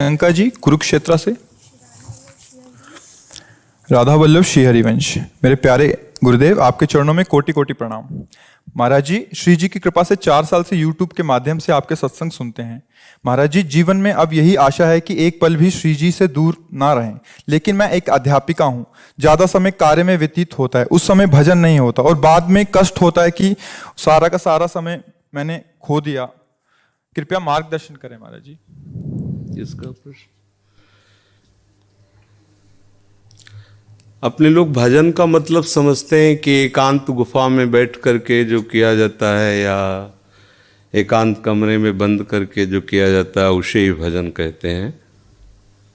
प्रियंका जी कुरुक्षेत्र से। राधा वल्लभ श्री हरिवंश। मेरे प्यारे गुरुदेव, आपके चरणों में कोटि कोटि प्रणाम। महाराज जी, श्री जी की कृपा से 4 साल से YouTube के माध्यम से आपके सत्संग सुनते हैं। महाराज जी, जीवन में अब यही आशा है कि एक पल भी श्री जी से दूर ना रहें। लेकिन मैं एक अध्यापिका हूँ, ज्यादा समय कार्य में व्यतीत होता है, उस समय भजन नहीं होता और बाद में कष्ट होता है कि सारा का सारा समय मैंने खो दिया। कृपया मार्गदर्शन करें महाराज जी। इसका प्रश्न, अपने लोग भजन का मतलब समझते हैं कि एकांत गुफा में बैठ करके जो किया जाता है या एकांत कमरे में बंद करके जो किया जाता है उसे ही भजन कहते हैं।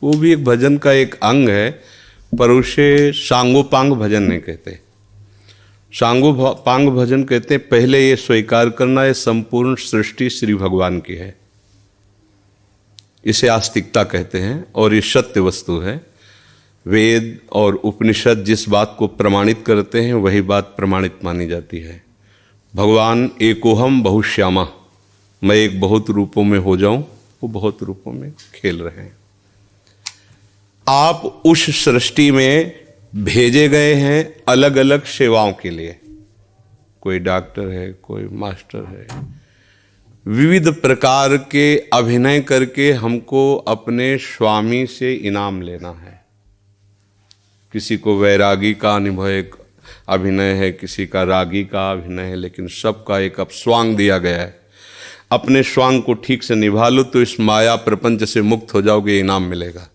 वो भी एक भजन का एक अंग है, पर उसे सांगोपांग भजन नहीं कहते। सांगोपांग भजन कहते हैं पहले ये स्वीकार करना है संपूर्ण सृष्टि श्री भगवान की है, इसे आस्तिकता कहते हैं और ये सत्य वस्तु है। वेद और उपनिषद जिस बात को प्रमाणित करते हैं वही बात प्रमाणित मानी जाती है। भगवान एकोहम बहुश्यामा, मैं एक बहुत रूपों में हो जाऊं, वो बहुत रूपों में खेल रहे हैं। आप उस सृष्टि में भेजे गए हैं अलग अलग सेवाओं के लिए। कोई डॉक्टर है, कोई मास्टर है, विविध प्रकार के अभिनय करके हमको अपने स्वामी से इनाम लेना है। किसी को वैरागी का अनुभव एक अभिनय है, किसी का रागी का अभिनय है, लेकिन सबका एक अब स्वांग दिया गया है। अपने स्वांग को ठीक से निभा लो तो इस माया प्रपंच से मुक्त हो जाओगे, इनाम मिलेगा।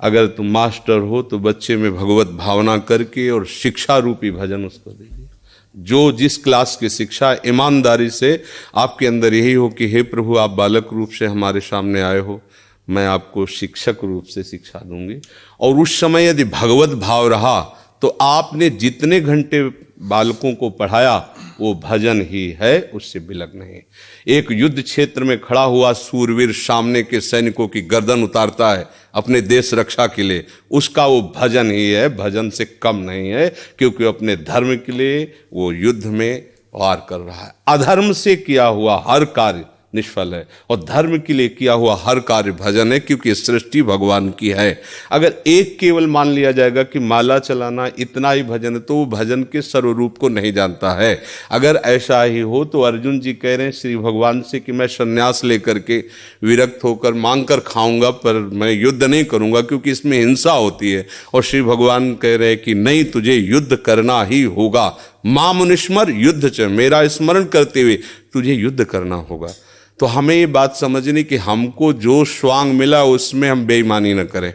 अगर तुम मास्टर हो तो बच्चे में भगवत भावना करके और शिक्षा रूपी भजन उसको दीजिए। जो जिस क्लास की शिक्षा, ईमानदारी से आपके अंदर यही हो कि हे प्रभु, आप बालक रूप से हमारे सामने आए हो, मैं आपको शिक्षक रूप से शिक्षा दूंगी। और उस समय यदि भगवत भाव रहा तो आपने जितने घंटे बालकों को पढ़ाया वो भजन ही है, उससे बिलक नहीं। एक युद्ध क्षेत्र में खड़ा हुआ सूरवीर सामने के सैनिकों की गर्दन उतारता है अपने देश रक्षा के लिए, उसका वो भजन ही है, भजन से कम नहीं है, क्योंकि अपने धर्म के लिए वो युद्ध में वार कर रहा है। अधर्म से किया हुआ हर कार्य निष्फल है और धर्म के लिए किया हुआ हर कार्य भजन है, क्योंकि सृष्टि भगवान की है। अगर एक केवल मान लिया जाएगा कि माला चलाना इतना ही भजन है तो वो भजन के सर्वरूप को नहीं जानता है। अगर ऐसा ही हो तो अर्जुन जी कह रहे हैं श्री भगवान से कि मैं संन्यास लेकर के विरक्त होकर मांग कर खाऊंगा, पर मैं युद्ध नहीं करूंगा क्योंकि इसमें हिंसा होती है। और श्री भगवान कह रहे हैं कि नहीं, तुझे युद्ध करना ही होगा। मां मुनिस्मर युद्ध च, मेरा स्मरण करते हुए तुझे युद्ध करना होगा। तो हमें ये बात समझनी कि हमको जो स्वांग मिला उसमें हम बेईमानी न करें।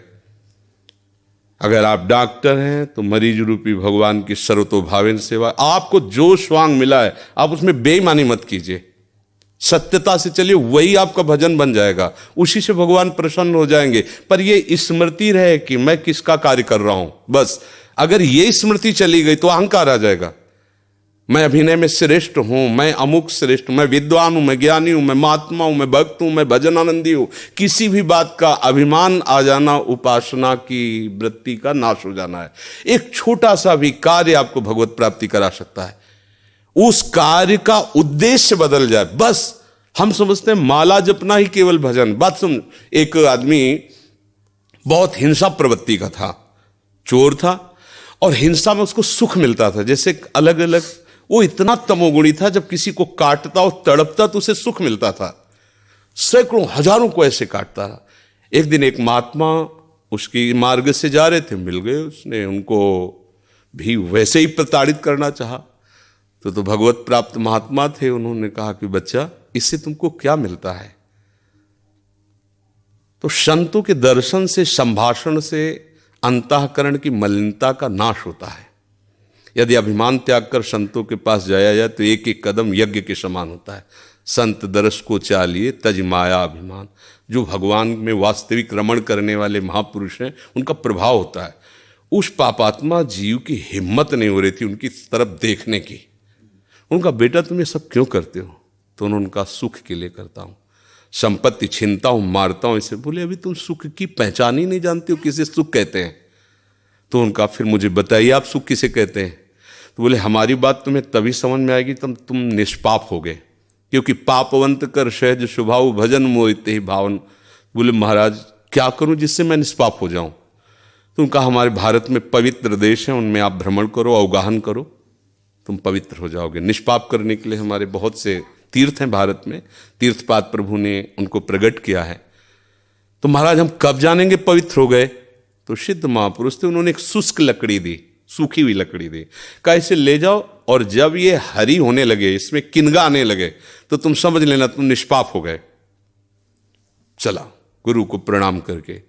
अगर आप डॉक्टर हैं तो मरीज रूपी भगवान की सर्वतोभावेन सेवा, आपको जो स्वांग मिला है आप उसमें बेईमानी मत कीजिए, सत्यता से चलिए, वही आपका भजन बन जाएगा, उसी से भगवान प्रसन्न हो जाएंगे। पर ये स्मृति रहे कि मैं किसका कार्य कर रहा हूं, बस अगर ये स्मृति चली गई तो अहंकार आ जाएगा। मैं अभिनय में श्रेष्ठ हूं, मैं अमुक श्रेष्ठ, मैं विद्वान हूं, मैं ज्ञानी हूं, मैं महात्मा हूं, मैं भक्त हूं, मैं भजन आनंदी हूं। किसी भी बात का अभिमान आ जाना उपासना की वृत्ति का नाश हो जाना है। एक छोटा सा भी कार्य आपको भगवत प्राप्ति करा सकता है, उस कार्य का उद्देश्य बदल जाए। बस हम समझते हैं माला जपना ही केवल भजन। बात सुन, एक आदमी बहुत हिंसा प्रवृत्ति का था, चोर था और हिंसा में उसको सुख मिलता था। जैसे अलग अलग, वो इतना तमोगुणी था, जब किसी को काटता और तड़पता तो उसे सुख मिलता था। सैकड़ों हजारों को ऐसे काटता था। एक दिन एक महात्मा उसकी मार्ग से जा रहे थे, मिल गए, उसने उनको भी वैसे ही प्रताड़ित करना चाहा। तो भगवत प्राप्त महात्मा थे, उन्होंने कहा कि बच्चा, इससे तुमको क्या मिलता है? तो संतों के दर्शन से, संभाषण से अंतःकरण की मलिनता का नाश होता है। यदि अभिमान त्याग कर संतों के पास जाया जाए तो एक एक कदम यज्ञ के समान होता है। संत दरस को चालिए तज माया अभिमान। जो भगवान में वास्तविक रमण करने वाले महापुरुष हैं, उनका प्रभाव होता है। उस पापात्मा जीव की हिम्मत नहीं हो रही थी उनकी तरफ देखने की। उनका बेटा तुम ये सब क्यों करते हो? तो उन्होंने कहा सुख के लिए करता हूँ, संपत्ति छीनता हूँ, मारता हूँ। इसे बोले अभी तुम सुख की पहचान ही नहीं जानते हो, किसे सुख कहते हैं? तो उनका फिर मुझे बताइए आप सुख किसे कहते हैं? तो बोले हमारी बात तुम्हें तभी समझ में आएगी तब तुम निष्पाप हो गए, क्योंकि पापवंत कर सहज स्वभाव भजन मोहिते ही भावन। बोले महाराज क्या करूं जिससे मैं निष्पाप हो जाऊं? तो उनका हमारे भारत में पवित्र देश है, उनमें आप भ्रमण करो, अवगाहन करो, तुम पवित्र हो जाओगे। निष्पाप करने के लिए हमारे बहुत से तीर्थ हैं भारत में, तीर्थपाद प्रभु ने उनको प्रकट किया है। तो महाराज हम कब जानेंगे पवित्र हो गए? तो सिद्ध महापुरुष थे, उन्होंने एक शुष्क लकड़ी दी, सूखी हुई लकड़ी दी, कहा इसे ले जाओ और जब ये हरी होने लगे, इसमें किनगा आने लगे, तो तुम समझ लेना तुम निष्पाप हो गए। चला गुरु को प्रणाम करके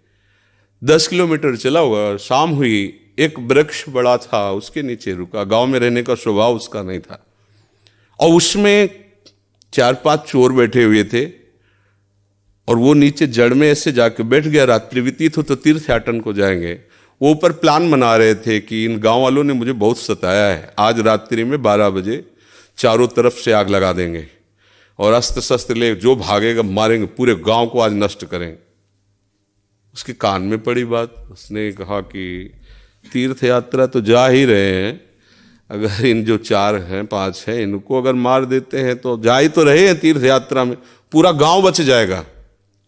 10 किलोमीटर चला हुआ, शाम हुई, एक वृक्ष बड़ा था उसके नीचे रुका। गांव में रहने का स्वभाव उसका नहीं था, और उसमें 4-5 चोर बैठे हुए थे, और वो नीचे जड़ में ऐसे जाके बैठ गया। रात्रि व्यतीत हो तो तीर्थयाटन को जाएंगे। वो ऊपर प्लान बना रहे थे कि इन गांव वालों ने मुझे बहुत सताया है, आज रात्रि में 12 बजे चारों तरफ से आग लगा देंगे और अस्त्र शस्त्र ले जो भागेगा मारेंगे, पूरे गांव को आज नष्ट करेंगे। उसके कान में पड़ी बात, उसने कहा कि तीर्थ यात्रा तो जा ही रहे हैं, अगर इन जो 4 हैं 5 हैं इनको अगर मार देते हैं तो जा ही तो रहे हैं तीर्थ यात्रा में, पूरा गांव बच जाएगा।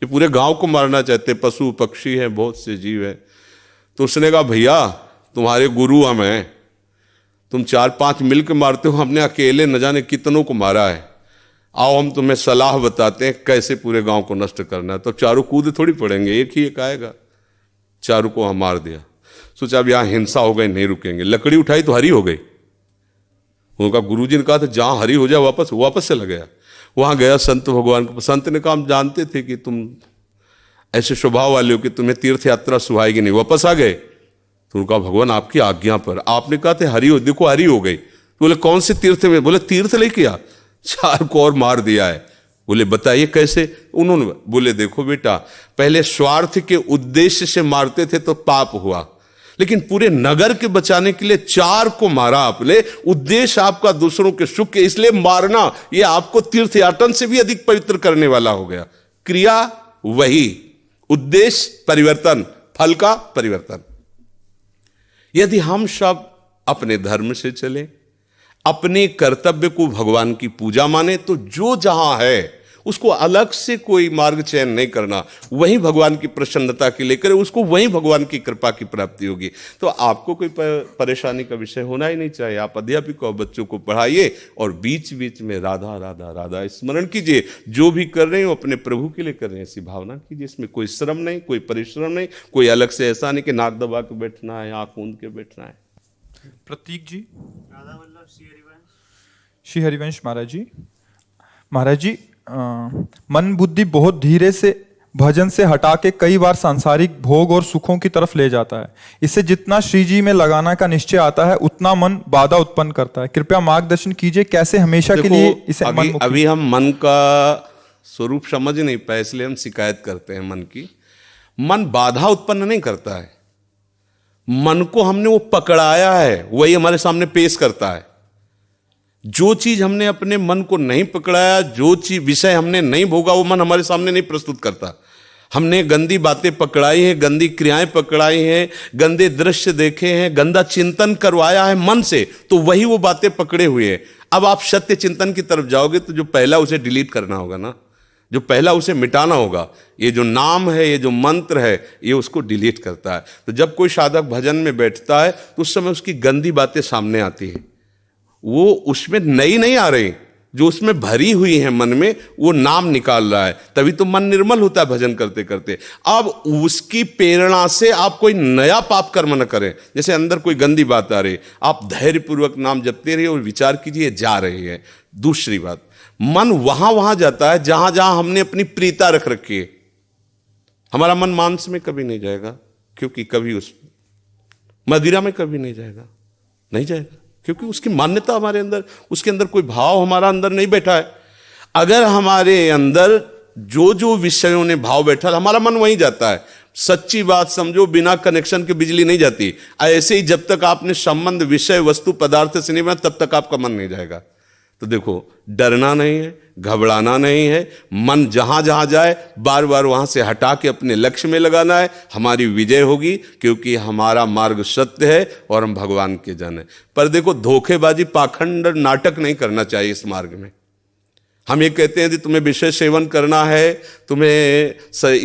ये पूरे गांव को मारना चाहते, पशु पक्षी हैं, बहुत से जीव हैं। तो उसने कहा भैया तुम्हारे गुरु हम हैं, तुम 4-5 मिलकर मारते हो, हमने अकेले न जाने कितनों को मारा है, आओ हम तुम्हें सलाह बताते हैं कैसे पूरे गांव को नष्ट करना है। तो चारों कूद थोड़ी पड़ेंगे, एक ही एक आएगा। चारों को वहां मार दिया। सोचा अब यहां हिंसा हो गई, नहीं रुकेंगे। लकड़ी उठाई तो हरी हो गई। उनका गुरुजी ने कहा था जहां हरी हो जाए वापस चला गया। वहां गया संत भगवान को, संत ने कहा हम जानते थे कि तुम ऐसे स्वभाव वाले हो कि तुम्हें तीर्थ यात्रा सुहाएगी नहीं, वापस आ गए। तो उनका भगवान आपकी आज्ञा पर, आपने कहा था हरी हो, देखो हरी हो गई। तो बोले कौन से तीर्थ में? बोले तीर्थ लेके आ, 4 को और मार दिया है। बोले बताइए कैसे? उन्होंने बोले देखो बेटा, पहले स्वार्थ के उद्देश्य से मारते थे तो पाप हुआ, लेकिन पूरे नगर के बचाने के लिए 4 को मारा आपने। उद्देश्य आपका दूसरों के सुख के, इसलिए मारना ये आपको तीर्थयाटन से भी अधिक पवित्र करने वाला हो गया। क्रिया वही, उद्देश्य परिवर्तन, फल का परिवर्तन। यदि हम सब अपने धर्म से चले, अपने कर्तव्य को भगवान की पूजा माने, तो जो जहां है उसको अलग से कोई मार्ग चयन नहीं करना, वही भगवान की प्रसन्नता के लिए करे, उसको वही भगवान की कृपा की प्राप्ति होगी। तो आपको कोई परेशानी का विषय होना ही नहीं चाहिए। आप अध्यापक और बच्चों को पढ़ाइए और बीच बीच में राधा राधा राधा स्मरण कीजिए। जो भी कर रहे हो अपने प्रभु के लिए कर रहे हैं ऐसी भावना कीजिए। इसमें कोई श्रम नहीं, कोई परिश्रम नहीं, कोई अलग से ऐसा नहीं कि नाक दबा के बैठना है, आंख मूंद के बैठना है। प्रतीक जी, राधा वल्लभ श्री हरिवंश महाराज जी, मन बुद्धि बहुत धीरे से भजन से हटा के कई बार सांसारिक भोग और सुखों की तरफ ले जाता है। इससे जितना श्री जी में लगाना का निश्चय आता है उतना मन बाधा उत्पन्न करता है। कृपया मार्गदर्शन कीजिए कैसे हमेशा के लिए इसे अभी हम मन का स्वरूप समझ नहीं पाए, इसलिए हम शिकायत करते हैं मन की। मन बाधा उत्पन्न नहीं करता है, मन को हमने वो पकड़ाया है, वही हमारे सामने पेश करता है। जो चीज हमने अपने मन को नहीं पकड़ाया, जो चीज विषय हमने नहीं भोगा, वो मन हमारे सामने नहीं प्रस्तुत करता। हमने गंदी बातें पकड़ाई हैं, गंदी क्रियाएं पकड़ाई हैं, गंदे दृश्य देखे हैं, गंदा चिंतन करवाया है मन से, तो वही वो बातें पकड़े हुए हैं। अब आप सत्य चिंतन की तरफ जाओगे तो जो पहला उसे डिलीट करना होगा ना, जो पहला उसे मिटाना होगा। ये जो नाम है, ये जो मंत्र है, ये उसको डिलीट करता है। तो जब कोई साधक भजन में बैठता है तो उस समय उसकी गंदी बातें सामने आती हैं, वो उसमें नई नहीं आ रही, जो उसमें भरी हुई है मन में, वो नाम निकाल रहा है। तभी तो मन निर्मल होता है भजन करते करते। अब उसकी प्रेरणा से आप कोई नया पाप कर्म न करें। जैसे अंदर कोई गंदी बात आ रही, आप धैर्यपूर्वक नाम जपते रहिए और विचार कीजिए जा रही है। दूसरी बात, मन वहां जाता है जहां जहां हमने अपनी प्रीता रख रखी है। हमारा मन मांस में कभी नहीं जाएगा, क्योंकि कभी उस मदिरा में कभी नहीं जाएगा, नहीं जाएगा, क्योंकि उसकी मान्यता हमारे अंदर, उसके अंदर कोई भाव हमारा अंदर नहीं बैठा है। अगर हमारे अंदर जो जो विषयों ने भाव बैठा, हमारा मन वहीं जाता है। सच्ची बात समझो, बिना कनेक्शन के बिजली नहीं जाती। ऐसे ही जब तक आपने संबंध विषय वस्तु पदार्थ से नहीं बना, तब तक आपका मन नहीं जाएगा। तो देखो, डरना नहीं है, घबराना नहीं है, मन जहां जहां जाए बार बार वहां से हटा के अपने लक्ष्य में लगाना है। हमारी विजय होगी, क्योंकि हमारा मार्ग सत्य है और हम भगवान के जन हैं। पर देखो, धोखेबाजी पाखंड नाटक नहीं करना चाहिए इस मार्ग में। हम ये कहते हैं कि तुम्हें विषय सेवन करना है, तुम्हें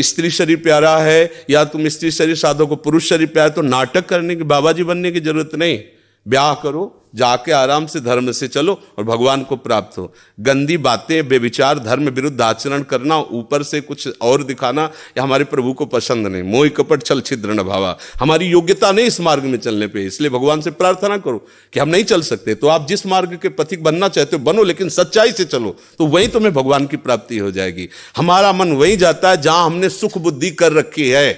स्त्री शरीर प्यारा है, या तुम स्त्री शरीर साधो को पुरुष शरीर प्यारा, तो नाटक करने की, बाबा जी बनने की जरूरत नहीं। ब्याह करो, जाके आराम से धर्म से चलो और भगवान को प्राप्त हो। गंदी बातें, बेविचार, धर्म विरुद्ध आचरण करना, ऊपर से कुछ और दिखाना, या हमारे प्रभु को पसंद नहीं। मोह कपट छल छिद्र न भावा, हमारी योग्यता नहीं इस मार्ग में चलने पे। इसलिए भगवान से प्रार्थना करो कि हम नहीं चल सकते, तो आप जिस मार्ग के पथिक बनना चाहते हो बनो, लेकिन सच्चाई से चलो, तो वहीं तुम्हें भगवान की प्राप्ति हो जाएगी। हमारा मन वहीं जाता है जहां हमने सुख बुद्धि कर रखी है।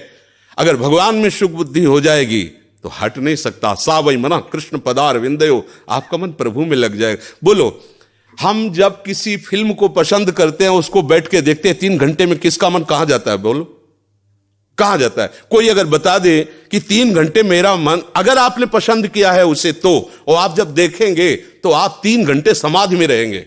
अगर भगवान में सुख बुद्धि हो जाएगी तो हट नहीं सकता। सा वही मना कृष्ण पदार विंदयो, आपका मन प्रभु में लग जाएगा। बोलो, हम जब किसी फिल्म को पसंद करते हैं, उसको बैठ के देखते हैं, 3 घंटे में किसका मन कहां जाता है? बोलो, कहां जाता है? कोई अगर बता दे कि 3 घंटे मेरा मन, अगर आपने पसंद किया है उसे तो, और आप जब देखेंगे तो आप 3 घंटे समाधि में रहेंगे,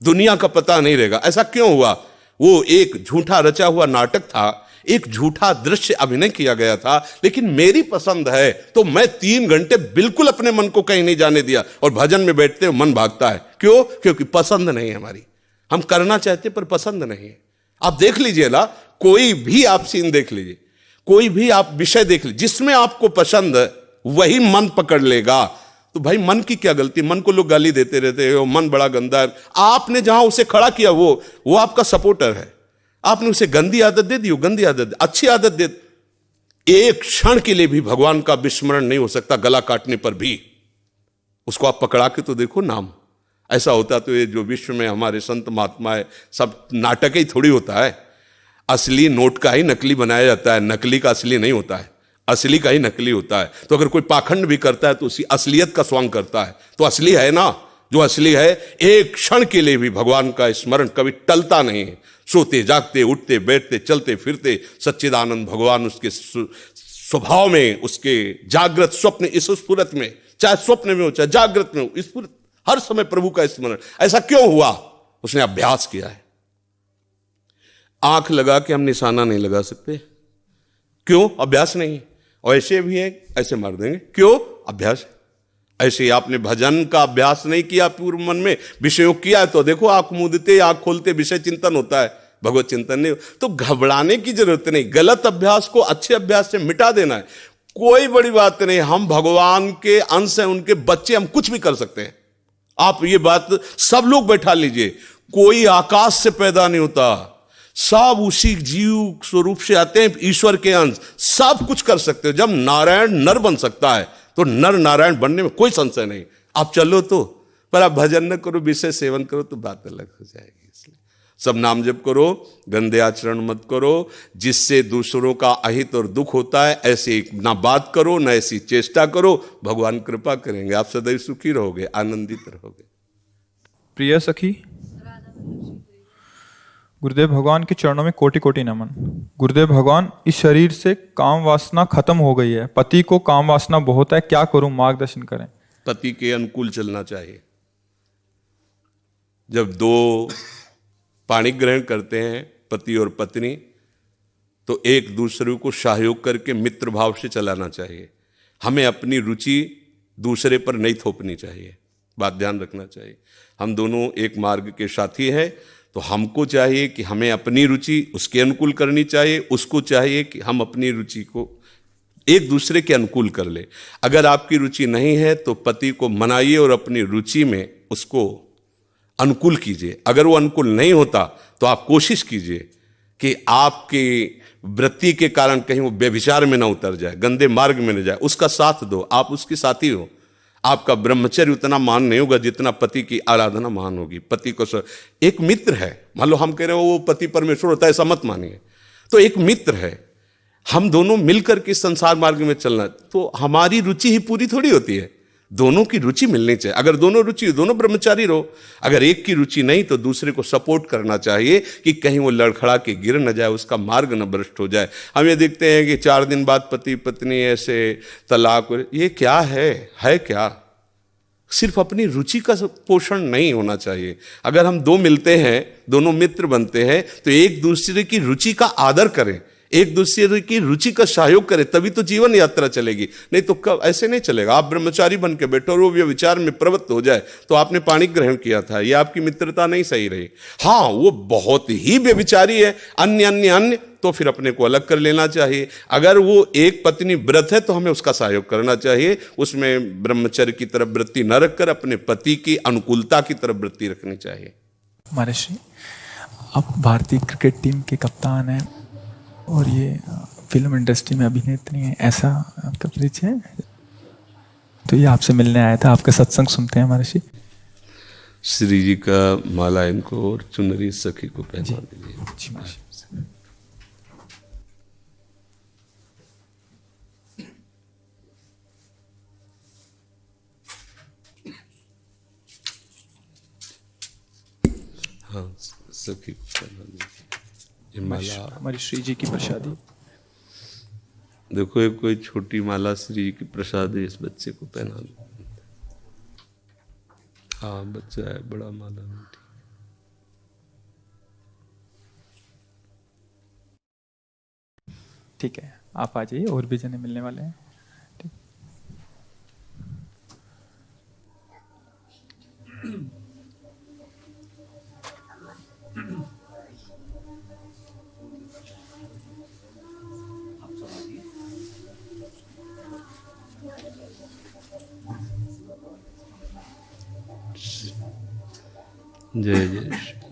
दुनिया का पता नहीं रहेगा। ऐसा क्यों हुआ? वो एक झूठा रचा हुआ नाटक था, एक झूठा दृश्य अभिनय किया गया था, लेकिन मेरी पसंद है तो मैं 3 घंटे बिल्कुल अपने मन को कहीं नहीं जाने दिया, और भजन में बैठते हो मन भागता है। क्यों? क्योंकि पसंद नहीं है हमारी। हम करना चाहते पर पसंद नहीं है। आप देख लीजिए ना, कोई भी आप सीन देख लीजिए, कोई भी आप विषय देख लीजिए, जिसमें आपको पसंद है वही मन पकड़ लेगा। तो भाई मन की क्या गलती? मन को लोग गाली देते रहते हैं, मन बड़ा गंदा है। आपने जहां उसे खड़ा किया वो आपका सपोर्टर है। आपने उसे गंदी आदत दे दी, गंदी आदत, अच्छी आदत दे। एक क्षण के लिए भी भगवान का विस्मरण नहीं हो सकता, गला काटने पर भी। उसको आप पकड़ा के तो देखो नाम। ऐसा होता तो ये जो विश्व में हमारे संत महात्मा है, सब नाटक ही थोड़ी होता है। असली नोट का ही नकली बनाया जाता है, नकली का असली नहीं होता है, असली का ही नकली होता है। तो अगर कोई पाखंड भी करता है तो उसी असलियत का स्वांग करता है, तो असली है ना। जो असली है, एक क्षण के लिए भी भगवान का स्मरण कभी टलता नहीं है। सोते जागते, उठते बैठते, चलते फिरते सच्चिदानंद भगवान उसके स्वभाव में, उसके जागृत स्वप्न इस स्फुरत में, चाहे स्वप्न में हो चाहे जागृत में हो, स्फुरत हर समय प्रभु का स्मरण। ऐसा क्यों हुआ? उसने अभ्यास किया है। आंख लगा के हम निशाना नहीं लगा सकते, क्यों? अभ्यास नहीं। और ऐसे भी है, ऐसे मार देंगे, क्यों? अभ्यास। ऐसे आपने भजन का अभ्यास नहीं किया, पूर्व मन में विषयों किया, तो देखो आंख मूंदते, आंख खोलते विषय चिंतन होता है, भगवत चिंतन नहीं। तो घबराने की जरूरत नहीं, गलत अभ्यास को अच्छे अभ्यास से मिटा देना है। कोई बड़ी बात नहीं, हम भगवान के अंश हैं, उनके बच्चे, हम कुछ भी कर सकते हैं। आप ये बात सब लोग बैठा लीजिए, कोई आकाश से पैदा नहीं होता, सब उसी जीव स्वरूप से आते हैं, ईश्वर के अंश, सब कुछ कर सकते हो। जब नारायण नर बन सकता है तो नर नारायण बनने में कोई संशय नहीं। आप चलो तो, पर आप भजन न करो, विषय सेवन करो तो बात अलग हो जाएगी। इसलिए सब नाम जप करो, गंदे आचरण मत करो, जिससे दूसरों का अहित और दुख होता है ऐसे ना बात करो, ना ऐसी चेष्टा करो। भगवान कृपा करेंगे, आप सदैव सुखी रहोगे, आनंदित रहोगे। प्रिय सखी, गुरुदेव भगवान के चरणों में कोटि कोटि नमन। गुरुदेव भगवान, इस शरीर से काम वासना खत्म हो गई है, पति को काम वासना बहुत है, क्या करूं, मार्गदर्शन करें। पति के अनुकूल चलना चाहिए। जब 2 पाणी ग्रहण करते हैं, पति और पत्नी, तो एक दूसरे को सहयोग करके मित्र भाव से चलाना चाहिए। हमें अपनी रुचि दूसरे पर नहीं थोपनी चाहिए, बात ध्यान रखना चाहिए। हम दोनों एक मार्ग के साथी हैं, तो हमको चाहिए कि हमें अपनी रुचि उसके अनुकूल करनी चाहिए, उसको चाहिए कि हम अपनी रुचि को एक दूसरे के अनुकूल कर ले। अगर आपकी रुचि नहीं है तो पति को मनाइए और अपनी रुचि में उसको अनुकूल कीजिए। अगर वो अनुकूल नहीं होता तो आप कोशिश कीजिए कि आपकी वृत्ति के कारण कहीं वो व्यभिचार में ना उतर जाए, गंदे मार्ग में न जाए। उसका साथ दो, आप उसके साथी हो। आपका ब्रह्मचर्य उतना महान नहीं होगा जितना पति की आराधना महान होगी। पति को एक मित्र है, मान लो हम कह रहे हो वो पति परमेश्वर होता है, ऐसा मत मानिए। तो एक मित्र है, हम दोनों मिलकर के संसार मार्ग में चलना, तो हमारी रुचि ही पूरी थोड़ी होती है, दोनों की रुचि मिलनी चाहिए। अगर दोनों रुचि, दोनों ब्रह्मचारी रहो। अगर एक की रुचि नहीं तो दूसरे को सपोर्ट करना चाहिए कि कहीं वो लड़खड़ा के गिर न जाए, उसका मार्ग न भ्रष्ट हो जाए। हम ये देखते हैं कि 4 दिन बाद पति पत्नी ऐसे तलाक, ये क्या है क्या? सिर्फ अपनी रुचि का पोषण नहीं होना चाहिए। अगर हम 2 मिलते हैं, दोनों मित्र बनते हैं, तो एक दूसरे की रुचि का आदर करें, एक दूसरे की रुचि का सहयोग करें, तभी तो जीवन यात्रा चलेगी। नहीं तो कब ऐसे नहीं चलेगा। आप ब्रह्मचारी बन के बैठो और वो व्यभिचार में प्रवृत्त हो जाए, तो आपने पानी ग्रहण किया था, ये आपकी मित्रता नहीं सही रही। हाँ, वो बहुत ही व्यभिचारी है, अन्य अन्य अन्य, तो फिर अपने को अलग कर लेना चाहिए। अगर वो एक पत्नी व्रत है तो हमें उसका सहयोग करना चाहिए, उसमें ब्रह्मचर्य की तरफ वृत्ति न रखकर अपने पति की अनुकूलता की तरफ वृत्ति रखनी चाहिए। महर्षि, आप भारतीय क्रिकेट टीम के कप्तान हैं और ये फिल्म इंडस्ट्री में अभिनेत्री हैं, ऐसा आपका परिचय है? तो ये आपसे मिलने आया था, आपका सत्संग सुनते हैं महर्षि। श्री जी का माला इनको और चुनरी सखी को पहना दीजिए। जी महर्षि। हाँ, सखी को पहना दीजिए। ये माला हमारी श्री जी की प्रसादी। देखो, एक कोई छोटी माला श्री जी की प्रसादी इस बच्चे को पहना दो। हाँ, बच्चा है, बड़ा माला नहीं। ठीक है, आप आ जाइए, और भी जने मिलने वाले हैं। ठीक। जय जय श्री